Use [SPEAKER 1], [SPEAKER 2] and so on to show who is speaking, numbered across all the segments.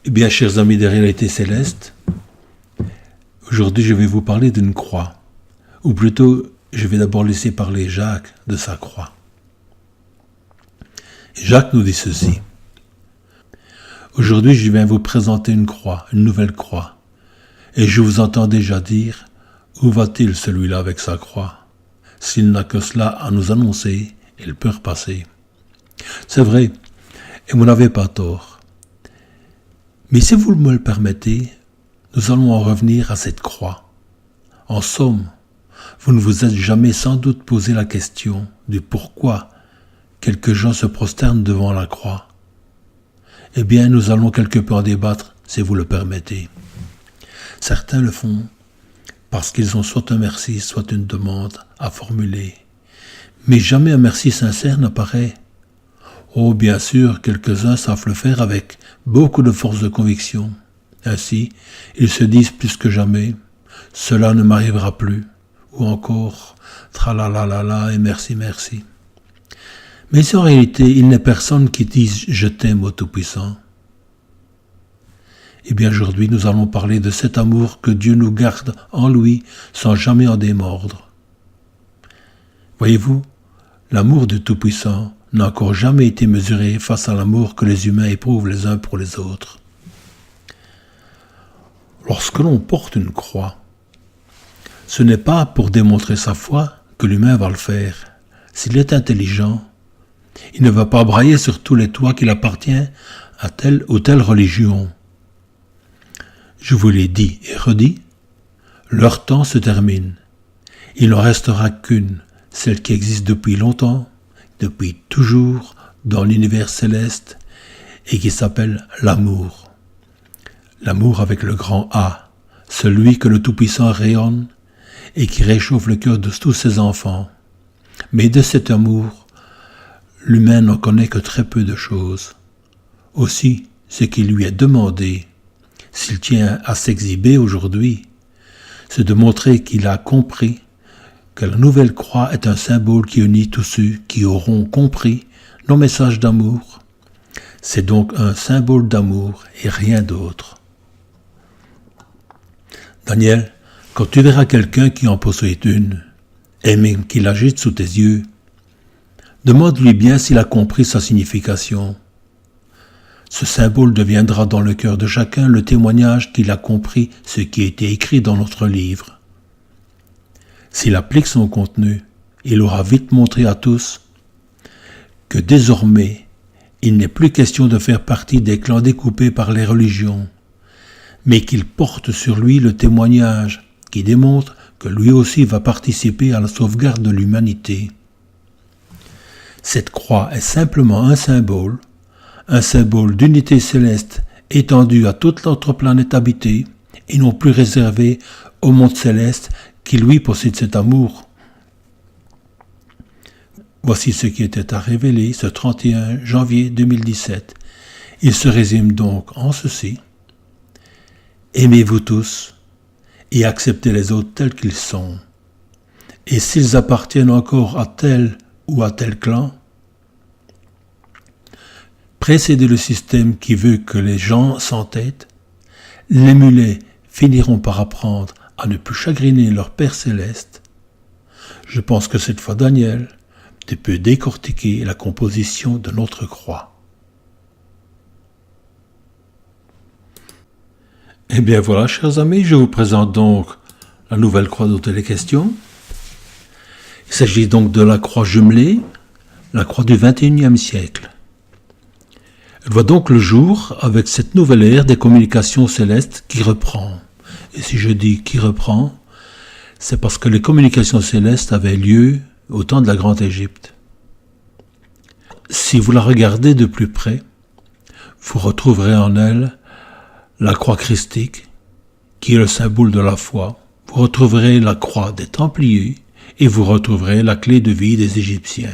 [SPEAKER 1] Eh bien, chers amis de Réalité Céleste, aujourd'hui je vais vous parler d'une croix. Ou plutôt, je vais d'abord laisser parler Jacques de sa croix. Jacques nous dit ceci. Aujourd'hui, je viens vous présenter une croix, une nouvelle croix. Et je vous entends déjà dire, où va-t-il celui-là avec sa croix? S'il n'a que cela à nous annoncer, il peut repasser. C'est vrai, et vous n'avez pas tort. Mais si vous me le permettez, nous allons en revenir à cette croix. En somme, vous ne vous êtes jamais sans doute posé la question du pourquoi quelques gens se prosternent devant la croix. Eh bien, nous allons quelque peu en débattre, si vous le permettez. Certains le font parce qu'ils ont soit un merci, soit une demande à formuler. Mais jamais un merci sincère n'apparaît. Oh, bien sûr, quelques-uns savent le faire avec beaucoup de force de conviction. Ainsi, ils se disent plus que jamais, « Cela ne m'arrivera plus » ou encore « Tralalala et merci, merci ». Mais en réalité, il n'est personne qui dise « Je t'aime au Tout-Puissant ». Eh bien, aujourd'hui, nous allons parler de cet amour que Dieu nous garde en lui sans jamais en démordre. Voyez-vous, l'amour du Tout-Puissant n'a encore jamais été mesuré face à l'amour que les humains éprouvent les uns pour les autres. Lorsque l'on porte une croix, ce n'est pas pour démontrer sa foi que l'humain va le faire. S'il est intelligent, il ne va pas brailler sur tous les toits qu'il appartient à telle ou telle religion. Je vous l'ai dit et redit, leur temps se termine. Il n'en restera qu'une, celle qui existe depuis longtemps, depuis toujours, dans l'univers céleste, et qui s'appelle l'amour. L'amour avec le grand A, celui que le Tout-Puissant rayonne et qui réchauffe le cœur de tous ses enfants. Mais de cet amour, l'humain n'en connaît que très peu de choses. Aussi, ce qui lui est demandé, s'il tient à s'exhiber aujourd'hui, c'est de montrer qu'il a compris que la nouvelle croix est un symbole qui unit tous ceux qui auront compris nos messages d'amour. C'est donc un symbole d'amour et rien d'autre. Daniel, quand tu verras quelqu'un qui en possède une, et même qu'il l'agite sous tes yeux, demande-lui bien s'il a compris sa signification. Ce symbole deviendra dans le cœur de chacun le témoignage qu'il a compris ce qui a été écrit dans notre livre. S'il applique son contenu, il aura vite montré à tous que désormais, il n'est plus question de faire partie des clans découpés par les religions, mais qu'il porte sur lui le témoignage qui démontre que lui aussi va participer à la sauvegarde de l'humanité. Cette croix est simplement un symbole d'unité céleste étendu à toute notre planète habitée et non plus réservé au monde céleste qui lui possède cet amour. Voici ce qui était à révéler ce 31 janvier 2017. Il se résume donc en ceci. Aimez-vous tous et acceptez les autres tels qu'ils sont. Et s'ils appartiennent encore à tel ou à tel clan, précédez le système qui veut que les gens s'entêtent, les mulets finiront par apprendre à ne plus chagriner leur Père Céleste. Je pense que cette fois, Daniel, tu peux décortiquer la composition de notre croix. Eh bien voilà, chers amis, je vous présente donc la nouvelle croix dont il est question. Il s'agit donc de la croix jumelée, la croix du XXIe siècle. Elle voit donc le jour avec cette nouvelle ère des communications célestes qui reprend. Et si je dis qui reprend, c'est parce que les communications célestes avaient lieu au temps de la Grande Égypte. Si vous la regardez de plus près, vous retrouverez en elle la croix christique, qui est le symbole de la foi. Vous retrouverez la croix des Templiers et vous retrouverez la clé de vie des Égyptiens.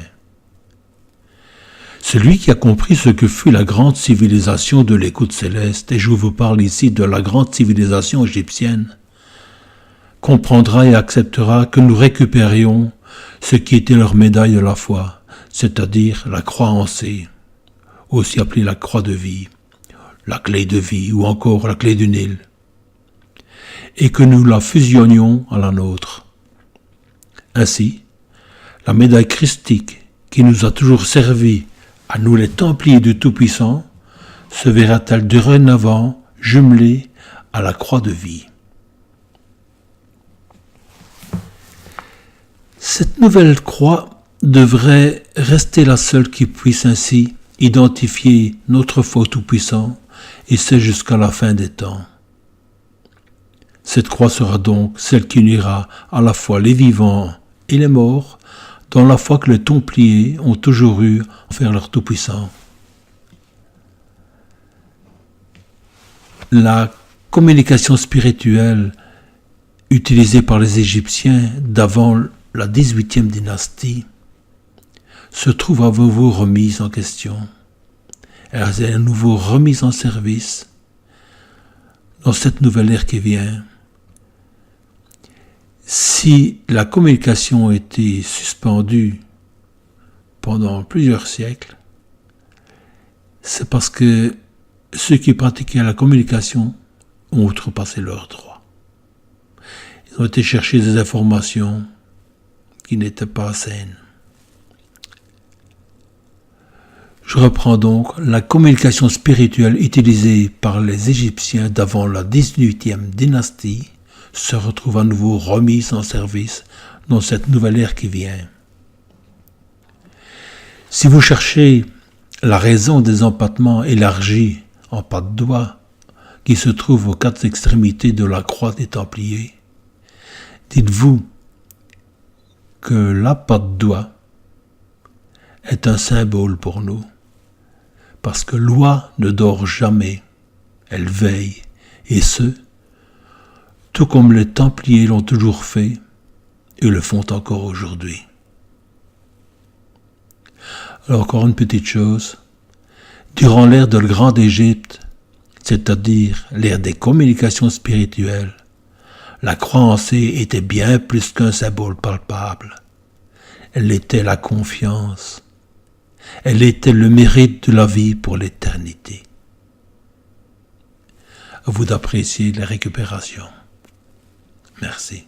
[SPEAKER 1] Celui qui a compris ce que fut la grande civilisation de l'écoute céleste, et je vous parle ici de la grande civilisation égyptienne, comprendra et acceptera que nous récupérions ce qui était leur médaille de la foi, c'est-à-dire la croix en C, aussi appelée la croix de vie, la clé de vie ou encore la clé du Nil, et que nous la fusionnions à la nôtre. Ainsi, la médaille christique qui nous a toujours servi à nous les Templiers du Tout-Puissant se verra-t-elle dorénavant jumelée à la croix de vie. Cette nouvelle croix devrait rester la seule qui puisse ainsi identifier notre faux Tout-Puissant, et c'est jusqu'à la fin des temps. Cette croix sera donc celle qui unira à la fois les vivants et les morts, dans la foi que les Templiers ont toujours eu envers leur Tout-Puissant. La communication spirituelle utilisée par les Égyptiens d'avant la 18e dynastie se trouve à nouveau remise en question. Elle est à nouveau remise en service dans cette nouvelle ère qui vient. Si la communication a été suspendue pendant plusieurs siècles, c'est parce que ceux qui pratiquaient la communication ont outrepassé leurs droits. Ils ont été chercher des informations qui n'étaient pas saines. Je reprends donc, la communication spirituelle utilisée par les Égyptiens d'avant la 18e dynastie se retrouve à nouveau remise en service dans cette nouvelle ère qui vient. Si vous cherchez la raison des empattements élargis en pas de doigt qui se trouvent aux quatre extrémités de la croix des Templiers, dites-vous que la patte de doigt est un symbole pour nous, parce que loi ne dort jamais, elle veille, et ce, tout comme les Templiers l'ont toujours fait et le font encore aujourd'hui. Alors encore une petite chose, durant l'ère de le Grand Égypte, c'est-à-dire l'ère des communications spirituelles, la croix en C était bien plus qu'un symbole palpable. Elle était la confiance. Elle était le mérite de la vie pour l'éternité. À vous d'apprécier la récupération. Merci.